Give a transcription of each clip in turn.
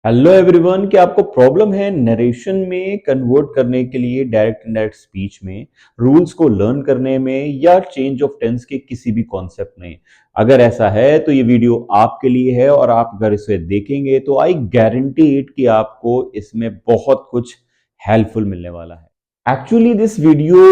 Hello everyone, क्या आपको problem है नरेशन में कन्वर्ट करने के लिए डायरेक्ट इनडायरेक्ट स्पीच में, रूल्स को लर्न करने में या चेंज ऑफ टेंस के किसी भी कॉन्सेप्ट में? अगर ऐसा है तो ये वीडियो आपके लिए है और आप अगर इसे देखेंगे तो आई गारंटी इट कि आपको इसमें बहुत कुछ हेल्पफुल मिलने वाला है। Actually, this video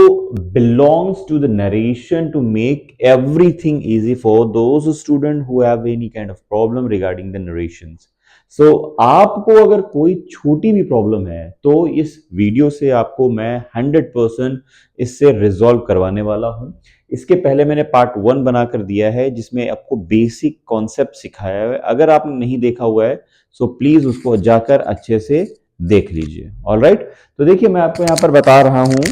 belongs to the narration to make everything easy for those students who have any kind of problem regarding the narrations. So, आपको अगर कोई छोटी भी प्रॉब्लम है तो इस वीडियो से आपको मैं 100% इससे रिजॉल्व करवाने वाला हूं। इसके पहले मैंने पार्ट 1 बनाकर दिया है जिसमें आपको बेसिक कॉन्सेप्ट सिखाया है। अगर आपने नहीं देखा हुआ है सो प्लीज उसको जाकर अच्छे से देख लीजिए। ऑलराइट, तो देखिए मैं आपको यहां पर बता रहा हूं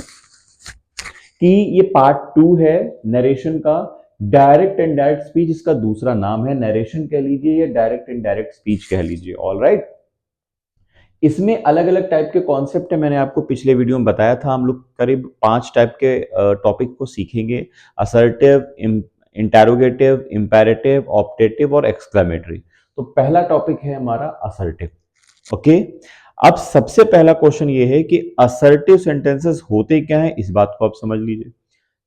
कि ये पार्ट 2 है नरेशन का। डायरेक्ट एंड डायरेक्ट स्पीच इसका दूसरा नाम है, नरेशन कह लीजिए या डायरेक्ट एंड डायरेक्ट स्पीच कह लीजिए। ऑलराइट, इसमें अलग अलग टाइप के कॉन्सेप्ट है। मैंने आपको पिछले वीडियो में बताया था, हम लोग करीब 5 टाइप के टॉपिक को सीखेंगे। असर्टिव, इंटेरोगेटिव, इंपेरेटिव, ऑप्टेटिव और एक्सक्लेमेटरी। तो पहला टॉपिक है हमारा असर्टिव। ओके, अब सबसे पहला क्वेश्चन ये है कि असर्टिव सेंटेंसेस होते क्या हैं, इस बात को आप समझ लीजिए।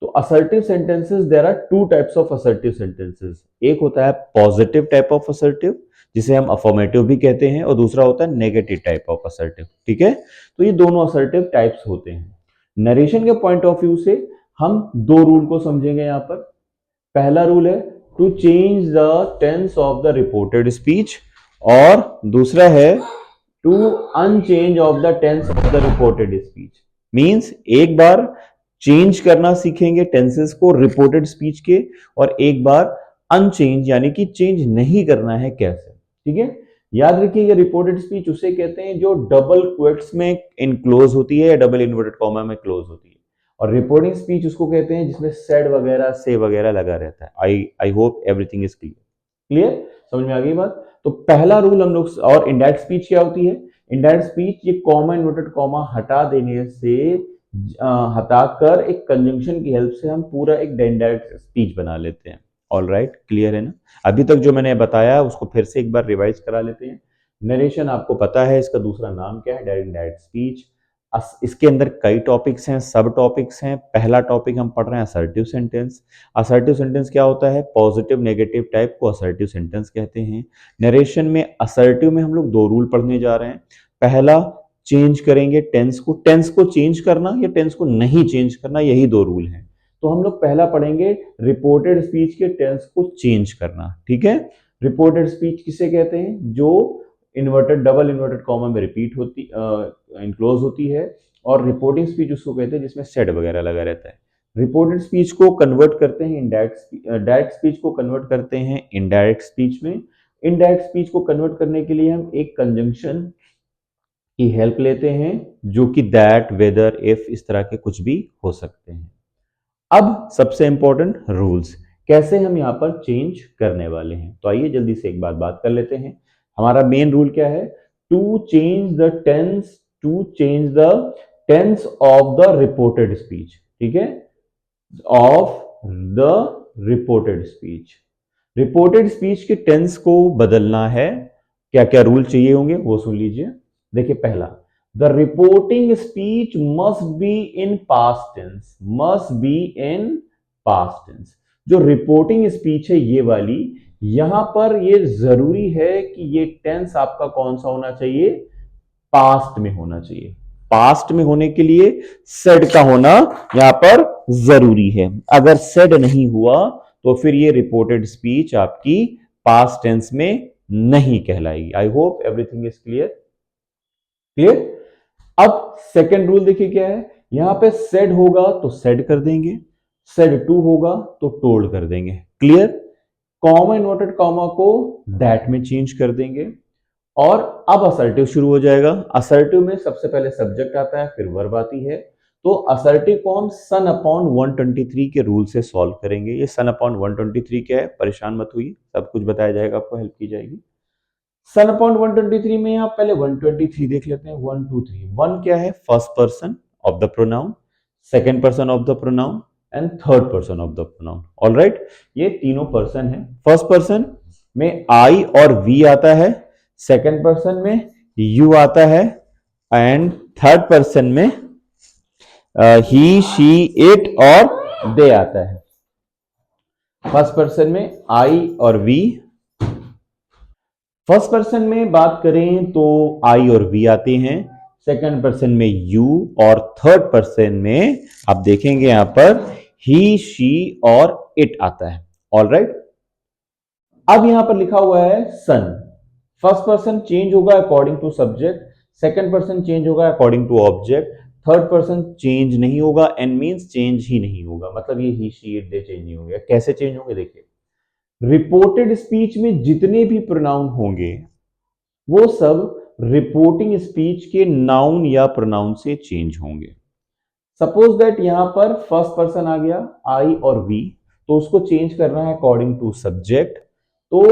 तो assertive sentences, there are two types of assertive sentences. एक होता है पॉजिटिव टाइप ऑफ असर्टिव जिसे हम अफर्मेटिव भी कहते हैं, और दूसरा होता है नेगेटिव टाइप ऑफ असर्टिव। ठीक है, तो ये दोनों असर्टिव टाइप्स होते हैं। नरेशन के पॉइंट ऑफ व्यू से हम दो रूल को समझेंगे यहां पर। पहला रूल है to change the tense of the reported speech, और दूसरा है to unchange of the tense of the reported speech. Means एक बार चेंज करना सीखेंगे टेंसेस को रिपोर्टेड स्पीच के, और एक बार अनचेंज यानी कि चेंज नहीं करना है कैसे। ठीक है, याद रखिए रिपोर्टेड स्पीच उसे कहते हैं जो डबल क्वेट्स में इनक्लोज होती है या डबल इन्वर्टेड कॉमा में क्लोज होती है, और रिपोर्टिंग स्पीच उसको कहते हैं जिसमें सेड वगैरह से वगैरह लगा रहता है। आई hope everything is clear. Clear, समझ में आ गई बात? तो पहला रूल हम लोग, और इनडायरेक्ट स्पीच क्या होती है? इनडायरेक्ट स्पीच ये कॉमा इन्वर्टेड कॉमा हटा देने से, हटाकर एक कंजंक्शन की हेल्प से हम पूरा एक इनडायरेक्ट स्पीच बना लेते हैं। ऑल राइट, क्लियर है ना? अभी तक जो मैंने बताया उसको फिर से एक बार रिवाइज करा लेते हैं। नरेशन आपको पता है, इसका दूसरा नाम क्या है? Direct indirect speech. इसके अंदर कई टॉपिक्स हैं, सब टॉपिक्स हैं। पहला टॉपिक हम पढ़ रहे हैं असर्टिव सेंटेंस। असर्टिव सेंटेंस क्या होता है? पॉजिटिव नेगेटिव टाइप को असर्टिव सेंटेंस कहते हैं। नरेशन में असर्टिव में हम लोग दो रूल पढ़ने जा रहे हैं। पहला, चेंज करेंगे टेंस को चेंज करना या टेंस को नहीं चेंज करना, यही दो रूल हैं। तो हम लोग पहला पढ़ेंगे रिपोर्टेड स्पीच के टेंस को चेंज करना। ठीक है, रिपोर्टेड स्पीच किसे कहते हैं? जो इन्वर्टेड डबल इन्वर्टेड कॉमा में रिपीट होती, इनक्लोज होती है, और रिपोर्टिंग स्पीच उसको कहते हैं जिसमें सेड वगैरह लगा रहता है। रिपोर्टेड स्पीच को कन्वर्ट करते हैं डायरेक्ट स्पीच को कन्वर्ट करते हैं इनडायरेक्ट स्पीच में। इनडायरेक्ट स्पीच को कन्वर्ट करने के लिए हम एक कंजंक्शन की हेल्प लेते हैं जो कि दैट, वेदर, इफ, इस तरह के कुछ भी हो सकते हैं। अब सबसे इंपॉर्टेंट रूल्स, कैसे हम यहां पर चेंज करने वाले हैं, तो आइए जल्दी से एक बात कर लेते हैं। हमारा मेन रूल क्या है? To change the tense, to change the tense of the reported speech. ठीक है, of the reported speech. Reported speech के टेंस को बदलना है। क्या क्या रूल चाहिए होंगे वो सुन लीजिए। देखिए, पहला, the reporting speech must be in past tense. Must be in past tense. जो रिपोर्टिंग स्पीच है ये वाली, यहां पर ये जरूरी है कि ये टेंस आपका कौन सा होना चाहिए? पास्ट में होना चाहिए। पास्ट में होने के लिए सेड का होना यहां पर जरूरी है। अगर सेड नहीं हुआ तो फिर ये रिपोर्टेड स्पीच आपकी पास्ट टेंस में नहीं कहलाएगी। I hope everything is clear. Clear. अब सेकेंड रूल देखिए क्या है। यहां पे सेड होगा तो सेड कर देंगे, सेड टू होगा तो टोल्ड कर देंगे। क्लियर। कॉमा इन्वर्टेड कॉमा को दैट में चेंज कर देंगे, और अब असर्टिव शुरू हो जाएगा। असर्टिव में सबसे पहले सब्जेक्ट आता है, फिर वर्ब आती है। तो असर्टिव को हम सन अपॉन 123 के रूल से सॉल्व करेंगे। ये सन अपॉन 123 क्या है, परेशान मत हुई, सब कुछ बताया जाएगा, आपको हेल्प की जाएगी। सन अपॉन 123 में आप पहले 123 देख लेते हैं। 1 2 3। 1 क्या है? First person of the pronoun, second person of the pronoun and third person of the pronoun. All right, ये तीनों पर्सन है। फर्स्ट पर्सन में आई और वी आता है, सेकेंड पर्सन में यू आता है, एंड थर्ड पर्सन में ही, शी, इट और दे आता है। फर्स्ट पर्सन में आई और वी। फर्स्ट पर्सन में बात करें तो आई और वी आते हैं, सेकंड पर्सन में यू, और थर्ड पर्सन में आप देखेंगे यहां पर ही, शी और इट आता है। All right. अब यहां पर लिखा हुआ है सन। फर्स्ट पर्सन चेंज होगा according to subject, second person change होगा according to object, third person change नहीं होगा, एंड मींस चेंज ही नहीं होगा, मतलब ये ही, शी, इट, दे चेंज नहीं होंगे। कैसे चेंज होंगे देखिए, रिपोर्टेड स्पीच में जितने भी प्रोनाउन होंगे वो सब रिपोर्टिंग स्पीच के नाउन या प्रोनाउन से चेंज होंगे। सपोज दैट यहां पर फर्स्ट पर्सन आ गया आई और वी, तो उसको चेंज करना है अकॉर्डिंग टू सब्जेक्ट। तो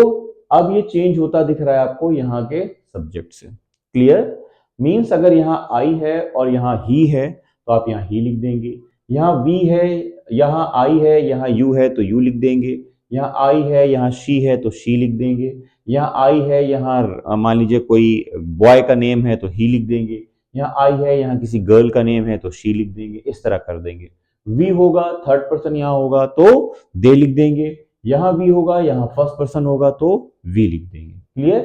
अब ये चेंज होता दिख रहा है आपको यहां के सब्जेक्ट से। क्लियर? मींस अगर यहां आई है और यहां ही है तो आप यहां ही लिख देंगे, यहां वी है, यहां आई है, यहां यू है तो यू लिख देंगे, यहाँ आई है, यहाँ शी है तो शी लिख देंगे, यहाँ आई है, यहाँ मान लीजिए कोई बॉय का नेम है तो ही लिख देंगे, यहाँ आई है, यहाँ किसी गर्ल का नेम है तो शी लिख देंगे, इस तरह कर देंगे। वी होगा, थर्ड पर्सन यहाँ होगा तो दे लिख देंगे, यहाँ वी होगा, यहाँ फर्स्ट पर्सन होगा तो वी लिख देंगे। क्लियर?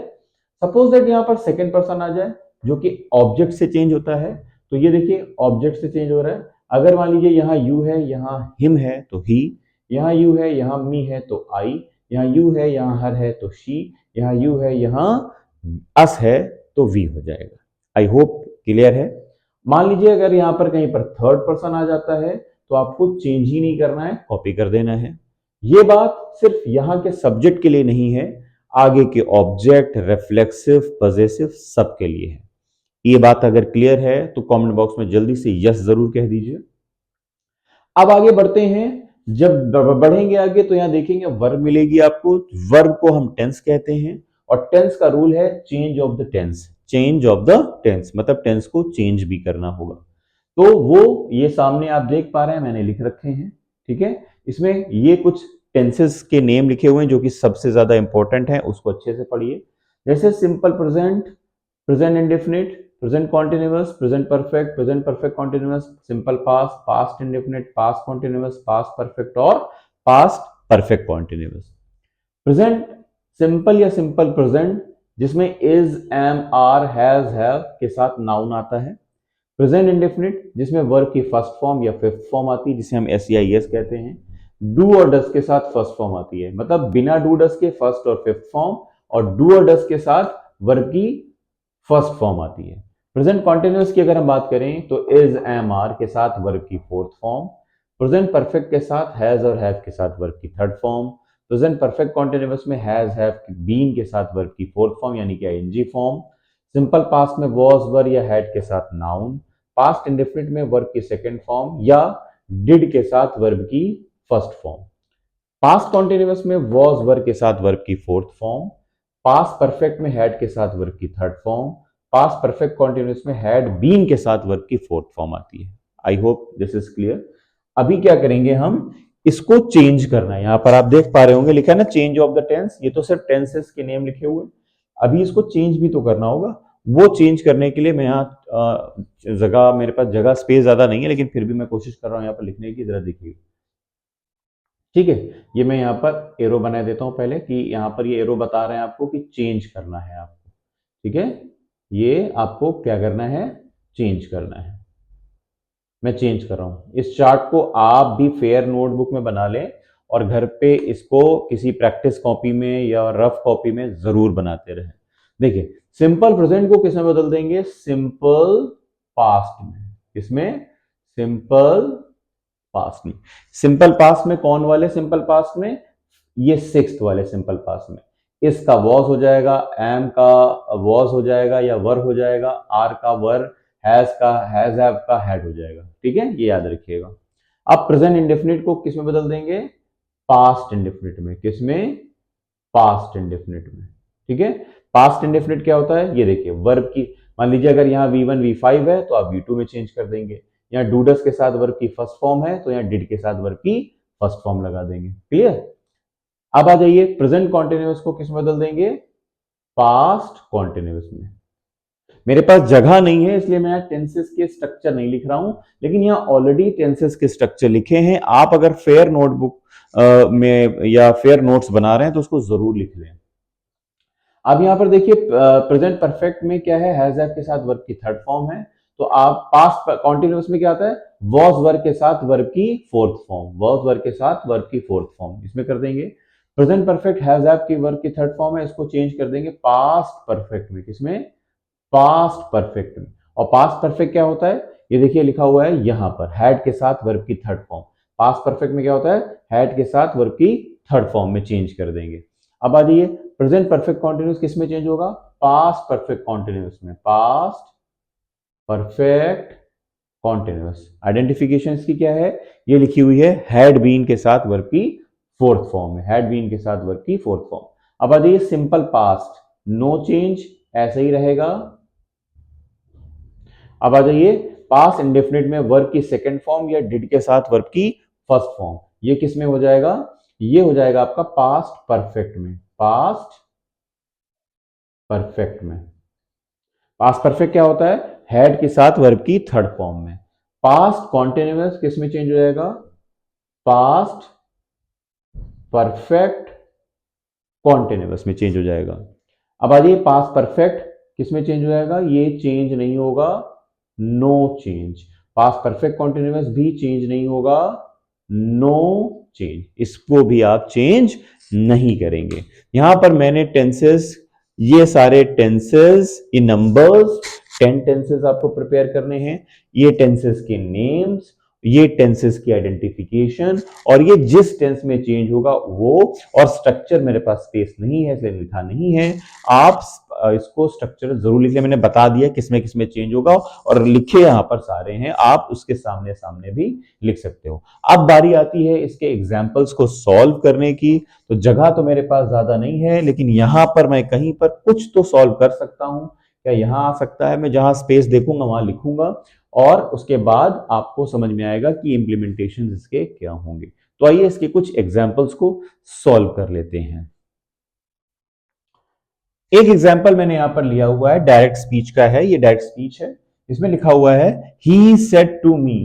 सपोज दैट यहाँ पर सेकंड पर्सन आ जाए जो कि ऑब्जेक्ट से चेंज होता है, तो ये देखिए ऑब्जेक्ट से चेंज हो रहा है। अगर मान लीजिए यहाँ यू है, यहाँ हिम है तो ही, यहाँ यू है, यहाँ मी है तो आई, यहाँ यू है, यहाँ हर है तो शी, यहाँ यू है, यहाँ अस है तो वी हो जाएगा। आई होप क्लियर है। मान लीजिए अगर यहाँ पर कहीं पर थर्ड पर्सन आ जाता है तो आपको चेंज ही नहीं करना है, कॉपी कर देना है। ये बात सिर्फ यहाँ के सब्जेक्ट के लिए नहीं है, आगे के ऑब्जेक्ट, रिफ्लेक्सिव, पजेसिव सबके लिए है। ये बात अगर क्लियर है तो कमेंट बॉक्स में जल्दी से यस जरूर कह दीजिए। अब आगे बढ़ते हैं। जब बढ़ेंगे आगे तो यहां देखेंगे वर्ब मिलेगी आपको। वर्ब को हम टेंस कहते हैं और टेंस का रूल है change of the tense. Change of the tense मतलब टेंस को चेंज भी करना होगा। तो वो ये सामने आप देख पा रहे हैं, मैंने लिख रखे हैं। ठीक है, इसमें ये कुछ टेंसेस के नेम लिखे हुए हैं जो कि सबसे ज्यादा इंपॉर्टेंट है, उसको अच्छे से पढ़िए। जैसे simple present, present indefinite, present continuous, present perfect continuous, simple past, past indefinite, past continuous, past perfect और past perfect continuous. Present simple या सिंपल प्रेजेंट जिसमें is, am, are, has, have के साथ नाउन आता है। प्रेजेंट इंडेफिनिट जिसमें verb की first form या फिफ्थ फॉर्म आती है जिसे हम एस या एस कहते हैं। डू और डस के साथ फर्स्ट फॉर्म आती है, मतलब बिना डू डस के फर्स्ट और फिफ्थ फॉर्म, और डू और डस के साथ वर्ब की फर्स्ट फॉर्म आती है। प्रेजेंट कॉन्टिन्यूअस की अगर हम बात करें तो इज, एम, आर के साथ वर्ब की फोर्थ फॉर्म। प्रेजेंट परफेक्ट के साथ हैज और हैव के साथ वर्ब की third form. Present perfect continuous में हैज, हैव, बीन के साथ वर्ब की फोर्थ फॉर्म यानी कि आईएनजी फॉर्म। सिंपल पास्ट में वॉज, वर या हैड के साथ नाउन। पास्ट इंडेफिनिट में वर्ब की सेकंड फॉर्म या डिड के साथ वर्ब की फर्स्ट फॉर्म। पास्ट कॉन्टिन्यूअस में वॉज, वर के साथ वर्ब की फोर्थ फॉर्म। पास्ट परफेक्ट में हैड के साथ वर्ब की third form. Past perfect continuous में हैड, बीन के साथ वर्ब की फोर्थ फॉर्म आती है। I hope this is clear. अभी क्या करेंगे हम, इसको चेंज करना है। यहां पर आप देख पा रहे होंगे लिखा है ना चेंज ऑफ द टेंस, ये तो सिर्फ टेंसेस के नेम लिखे हुए। अभी इसको चेंज भी तो करना होगा। वो चेंज करने के लिए मैं यहाँ जगह, मेरे पास जगह स्पेस ज्यादा नहीं है लेकिन फिर भी मैं कोशिश कर रहा हूँ यहाँ पर लिखने की। जरा देखिए, ठीक है, ये मैं यहाँ पर एरो बना देता हूँ पहले, कि यहाँ पर ये एरो बता रहे हैं आपको कि चेंज करना है आपको। ठीक है, ये आपको क्या करना है, चेंज करना है। मैं चेंज कर रहा हूं। इस चार्ट को आप भी फेयर नोटबुक में बना लें और घर पे इसको किसी प्रैक्टिस कॉपी में या रफ कॉपी में जरूर बनाते रहें। देखिए, सिंपल प्रेजेंट को किसमें बदल देंगे, सिंपल पास्ट में। किसमें, सिंपल पास्ट में। सिंपल पास्ट में कौन वाले सिंपल पास्ट में, ये सिक्स्थ वाले सिंपल पास्ट में। इसका वॉज हो जाएगा, एम का वॉज हो जाएगा या वर हो जाएगा, आर का वर, हैज का हैज, हैव का हैड हो जाएगा। ठीक है, ये याद रखिएगा। अब प्रेजेंट इंडेफिनिट को किसमें बदल देंगे, पास्ट इंडेफिनिट में। किसमें, पास्ट इंडेफिनिट में। ठीक है, पास्ट इंडेफिनिट क्या होता है, ये देखिए वर्ब की, मान लीजिए अगर यहाँ V1 V5 है तो आप V2 में चेंज कर देंगे। यहाँ डूडस के साथ वर्ब की फर्स्ट फॉर्म है तो यहाँ डिड के साथ वर्ब की फर्स्ट फॉर्म लगा देंगे। क्लियर? अब आ जाइए, प्रेजेंट कॉन्टिन्यूअस को किस में बदल देंगे, पास्ट कॉन्टिन्यूअस में। मेरे पास जगह नहीं है इसलिए मैं टेंसेस के स्ट्रक्चर नहीं लिख रहा हूं, लेकिन यहाँ ऑलरेडी टेंसेस के स्ट्रक्चर लिखे हैं। आप अगर फेयर नोटबुक में या फेयर नोट्स बना रहे हैं तो उसको जरूर लिख लें। अब यहाँ पर देखिए प्रेजेंट परफेक्ट में क्या है, हैज हैव के साथ वर्ब की थर्ड फॉर्म है। तो आप पास्ट कॉन्टिन्यूअस में क्या आता है, वॉज वर्ब के साथ वर्ब की फोर्थ फॉर्म, वॉज वर्ब के साथ वर्ब की फोर्थ फॉर्म, इसमें कर देंगे। प्रेजेंट परफेक्ट हैज हैव की वर्ब की थर्ड फॉर्म है, इसको चेंज कर देंगे पास्ट परफेक्ट में। किसमें, पास्ट परफेक्ट में। और पास्ट परफेक्ट क्या होता है, ये देखिए लिखा हुआ है यहां पर, हैड के साथ वर्ब की थर्ड फॉर्म। पास्ट परफेक्ट में क्या होता है, हैड के साथ वर्ब की थर्ड फॉर्म में चेंज कर देंगे। अब आ जाइए, प्रेजेंट परफेक्ट कॉन्टिन्यूस किस में चेंज होगा, पास्ट परफेक्ट कॉन्टिन्यूस में। पास्ट परफेक्ट कॉन्टिन्यूस आइडेंटिफिकेशन इसकी क्या है, ये लिखी हुई है हैड बीन के साथ वर्ब की फोर्थ फॉर्म में, हैड बीन के साथ वर्ब की फोर्थ फॉर्म। अब आ जाइए सिंपल पास्ट, नो चेंज, ऐसा ही रहेगा। अब आ जाइए पास्ट इंडेफिनिट में वर्ब की सेकंड फॉर्म या डिड के साथ वर्ब की फर्स्ट फॉर्म, ये किस में हो जाएगा, ये हो जाएगा आपका पास्ट परफेक्ट में। पास्ट परफेक्ट में पास्ट परफेक्ट क्या होता है, हैड के साथ वर्ब की थर्ड फॉर्म में। पास्ट कॉन्टिन्यूअस किस में चेंज हो जाएगा, पास्ट परफेक्ट कॉन्टिन्यूअस में चेंज हो जाएगा। अब आ जाइए पास्ट परफेक्ट किस में चेंज हो जाएगा, ये चेंज नहीं होगा, no change. Past perfect continuous भी चेंज नहीं होगा, नो चेंज, इसको भी आप चेंज नहीं करेंगे। यहां पर मैंने टेंसेस, ये सारे टेंसेस, ये नंबर्स 10 टेंसेस आपको प्रिपेयर करने हैं। ये टेंसेस के नेम्स, ये टेंसेस की आइडेंटिफिकेशन, और ये जिस टेंस में चेंज होगा वो, और स्ट्रक्चर मेरे पास स्पेस नहीं है इसलिए लिखा नहीं है। आप इसको स्ट्रक्चर जरूर लिख लें, मैंने बता दिया किसमें किसमें चेंज होगा, और लिखे यहां पर सारे हैं, आप उसके सामने सामने भी लिख सकते हो। अब बारी आती है इसके एग्जाम्पल्स को सॉल्व करने की। तो जगह तो मेरे पास ज्यादा नहीं है, लेकिन यहां पर मैं कहीं पर कुछ तो सॉल्व कर सकता हूं। क्या यहां आ सकता है, मैं जहां स्पेस देखूंगा वहां लिखूंगा, और उसके बाद आपको समझ में आएगा कि इंप्लीमेंटेशन इसके क्या होंगे। तो आइए इसके कुछ एग्जाम्पल्स को सॉल्व कर लेते हैं। एक एग्जाम्पल मैंने यहां पर लिया हुआ है, डायरेक्ट स्पीच का है, ये डायरेक्ट स्पीच है। इसमें लिखा हुआ है he said to me,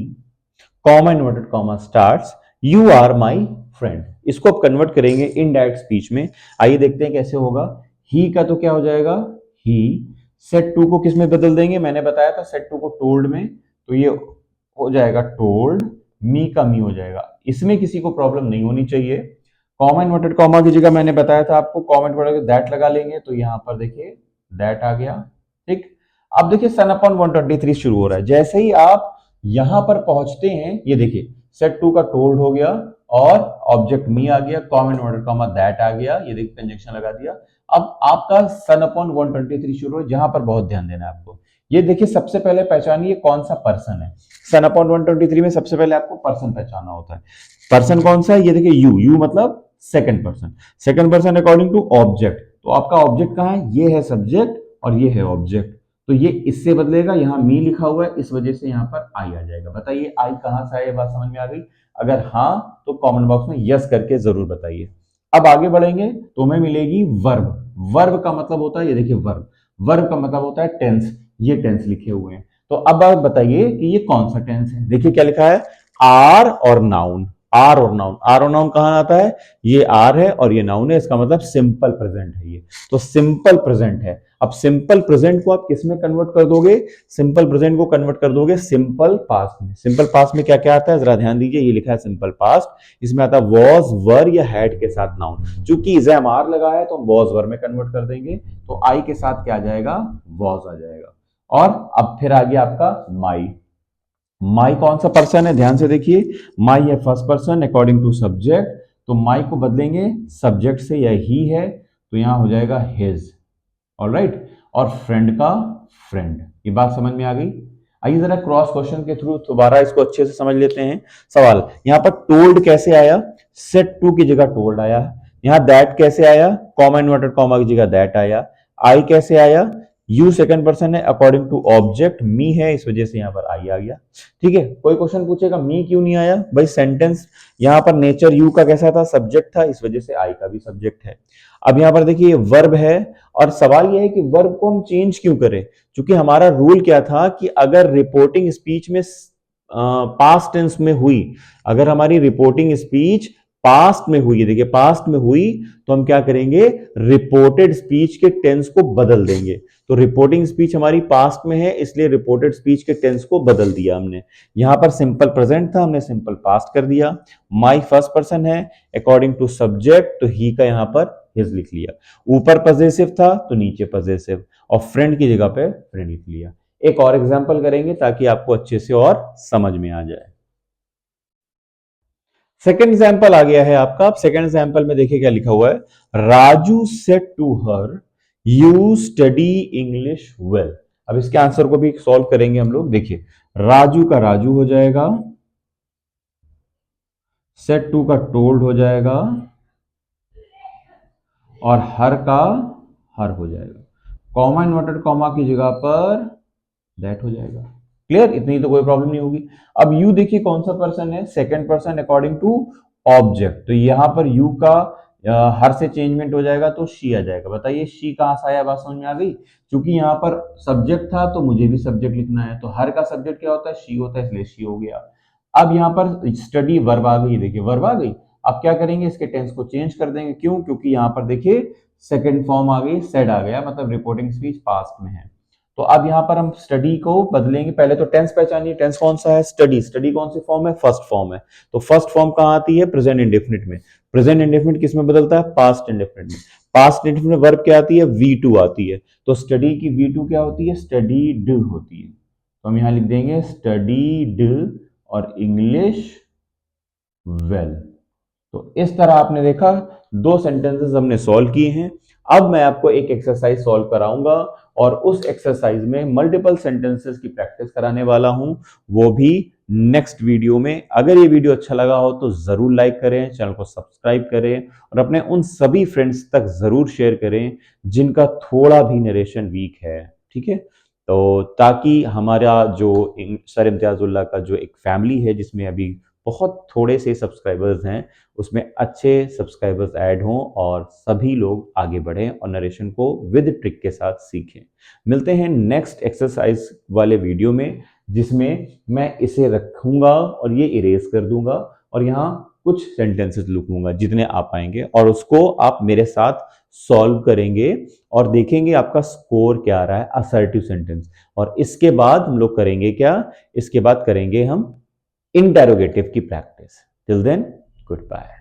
comma inverted comma starts, you are my friend. इसको आप कन्वर्ट करेंगे इनडायरेक्ट स्पीच में। आइए देखते हैं कैसे होगा। ही का तो क्या हो जाएगा, ही। सेट टू को किस में बदल देंगे, मैंने बताया था सेट टू को टोल्ड में, तो ये हो जाएगा टोल्ड। मी का मी हो जाएगा, इसमें किसी को प्रॉब्लम नहीं होनी चाहिए। कॉमा इन्वर्टेड कॉमा की जगह मैंने बताया था आपको, कॉमा इन्वर्टेड दैट लगा लेंगे, तो यहां पर देखिए दैट आ गया। ठीक, अब देखिए सन अपॉन 123 शुरू हो रहा है। जैसे ही आप यहां पर पहुंचते हैं, ये देखिए सेट टू का टोल्ड हो गया, और ऑब्जेक्ट मी आ गया, कॉमा इन्वर्टेड कॉमा दैट आ गया, ये देखिए कंजंक्शन लगा दिया। अब आपका सन अपॉन 123 शुरू हो, जहां पर बहुत ध्यान देना है आपको। ये देखिए सबसे पहले पहचानिए कौन सा पर्सन है। सन अपॉन 123 में सबसे पहले आपको पर्सन पहचानना होता है। पर्सन कौन सा है, ये देखिए यू, यू मतलब second person. Second person according to object, तो आपका ऑब्जेक्ट कहां है, ये है सब्जेक्ट और ये है ऑब्जेक्ट, तो ये इससे बदलेगा। यहां मी लिखा हुआ है, इस वजह से यहां पर आई आ जाएगा। बताइए आई कहां से है, बात समझ में आ गई? अगर हाँ तो कमेंट बॉक्स में यस करके जरूर बताइए। अब आगे बढ़ेंगे तो हमें मिलेगी वर्ब। वर्ब का मतलब होता है, ये देखिए वर्ब, वर्ब का मतलब होता है टेंस। ये टेंस लिखे हुए हैं, तो अब आप बताइए कि ये कौन सा टेंस है। देखिए क्या लिखा है, आर और नाउन। आर और नाउन, आर और नाउन कहां आता है, ये आर है और ये नाउन है, इसका मतलब सिंपल प्रेजेंट है ये, तो सिंपल प्रेजेंट है। अब सिंपल प्रेजेंट को आप किस में कन्वर्ट कर दोगे, सिंपल प्रेजेंट को कन्वर्ट कर दोगे सिंपल पास्ट में। सिंपल पास्ट में क्या क्या आता है, जरा ध्यान दीजिए, ये लिखा है सिंपल पास्ट, इसमें आता है वॉज, वर या हैड के साथ नाउन। चूंकि इज़-एम-आर लगा है तो हम वॉज वर में कन्वर्ट कर देंगे, तो आई के साथ क्या आ जाएगा, वॉज आ जाएगा। और अब फिर आ गया आपका माई। माई कौन सा पर्सन है, ध्यान से देखिए, माई है first person according to subject, तो माई को बदलेंगे सब्जेक्ट से, या ही है तो यहां हो जाएगा हिज। ऑलराइट, और फ्रेंड का फ्रेंड। ये बात समझ में आ गई? आइए जरा क्रॉस क्वेश्चन के थ्रू दोबारा इसको अच्छे से समझ लेते हैं। सवाल यहां पर टोल्ड कैसे आया, सेट टू की जगह टोल्ड आया। यहां दैट कैसे आया, कॉमा इन्वर्टेड कॉमा की जगह दैट आया। आई कैसे आया, यू सेकंड पर्सन है अकॉर्डिंग टू ऑब्जेक्ट, मी है इस वजह से यहाँ पर आई आ गया। ठीक है, कोई क्वेश्चन पूछेगा मी क्यों नहीं आया, भाई सेंटेंस यहाँ पर नेचर यू का कैसा था, सब्जेक्ट था, इस वजह से आई का भी सब्जेक्ट है। अब यहाँ पर देखिए वर्ब है, और सवाल यह है कि वर्ब को हम चेंज क्यों करें, क्योंकि हमारा रूल क्या था कि अगर रिपोर्टिंग स्पीच में पास्ट टेंस में हुई, अगर हमारी रिपोर्टिंग स्पीच पास्ट में हुई, देखिए पास्ट में हुई, तो हम क्या करेंगे, रिपोर्टेड स्पीच के टेंस को बदल देंगे। तो रिपोर्टिंग स्पीच हमारी पास्ट में है, इसलिए रिपोर्टेड स्पीच के टेंस को बदल दिया हमने। यहां पर सिंपल प्रेजेंट था, हमने सिंपल पास्ट कर दिया। माई फर्स्ट पर्सन है अकॉर्डिंग टू सब्जेक्ट, तो ही का यहां पर हिज लिख लिया। ऊपर पजेसिव था तो नीचे पजेसिव, और फ्रेंड की जगह पे फ्रेंड लिख लिया। एक और एग्जांपल करेंगे ताकि आपको अच्छे से और समझ में आ जाए। सेकेंड एग्जाम्पल आ गया है आपका। अब सेकेंड एग्जाम्पल में देखिए क्या लिखा हुआ है, Raju said to her you study English well. अब इसके आंसर को भी सॉल्व करेंगे हम लोग। देखिए राजू का राजू हो जाएगा, सेड टू का टोल्ड हो जाएगा, और हर का हर हो जाएगा। कॉमा इन्वर्टेड कॉमा की जगह पर दैट हो जाएगा। क्लियर, इतनी तो कोई प्रॉब्लम नहीं होगी। अब यू देखिए कौन सा पर्सन है, second person according to object, तो यहां पर यू का हर से चेंजमेंट हो जाएगा तो शी आ जाएगा। बताइए शी कहां से आया, बात समझ में आ गई। क्योंकि यहां पर सब्जेक्ट था तो मुझे भी सब्जेक्ट लिखना है, तो हर का सब्जेक्ट क्या होता है, शी होता है, इसलिए शी हो गया। अब यहां पर स्टडी वर्ब आ गई, देखिए वर्ब आ गई। अब क्या करेंगे, इसके टेंस को चेंज कर देंगे। क्यों, क्योंकि यहां पर देखिए सेकंड फॉर्म आ गई, सेड आ गया, मतलब रिपोर्टिंग स्पीच पास्ट में है। तो अब यहां पर हम स्टडी को बदलेंगे। पहले तो टेंस पहचानिए, टेंस कौन सा है, स्टडी। स्टडी कौन सी फॉर्म है, फर्स्ट फॉर्म है। तो फर्स्ट फॉर्म कहां आती है, प्रेजेंट इंडेफिनिट में। प्रेजेंट इंडेफिनिट किस में बदलता है, पास्ट इंडेफिनिट में। पास्ट इंडेफिनिट में वर्ब क्या आती है, V2 आती है। तो स्टडी की V2 क्या होती है, स्टडीड होती है। तो हम यहां लिख देंगे स्टडीड और इंग्लिश वेल। तो इस तरह आपने देखा, दो सेंटेंसेस हमने सॉल्व किए हैं। अब मैं आपको एक एक्सरसाइज सॉल्व कराऊंगा, और उस एक्सरसाइज में मल्टीपल सेंटेंसेस की प्रैक्टिस कराने वाला हूं, वो भी नेक्स्ट वीडियो में। अगर ये वीडियो अच्छा लगा हो तो जरूर लाइक करें, चैनल को सब्सक्राइब करें, और अपने उन सभी फ्रेंड्स तक जरूर शेयर करें जिनका थोड़ा भी नरेशन वीक है। ठीक है, तो ताकि हमारा जो सर इम्तियाजुल्लाह का जो एक फैमिली है, जिसमें अभी बहुत थोड़े से सब्सक्राइबर्स हैं, उसमें अच्छे सब्सक्राइबर्स ऐड हों और सभी लोग आगे बढ़ें और नरेशन को विद ट्रिक के साथ सीखें। मिलते हैं नेक्स्ट एक्सरसाइज वाले वीडियो में, जिसमें मैं इसे रखूंगा और ये इरेज कर दूंगा, और यहाँ कुछ सेंटेंसेस लिखूंगा जितने आप पाएंगे, और उसको आप मेरे साथ सॉल्व करेंगे और देखेंगे आपका स्कोर क्या आ रहा है, असर्टिव सेंटेंस। और इसके बाद हम लोग करेंगे क्या, इसके बाद करेंगे हम इंटेरोगेटिव की practice. Till then, good bye.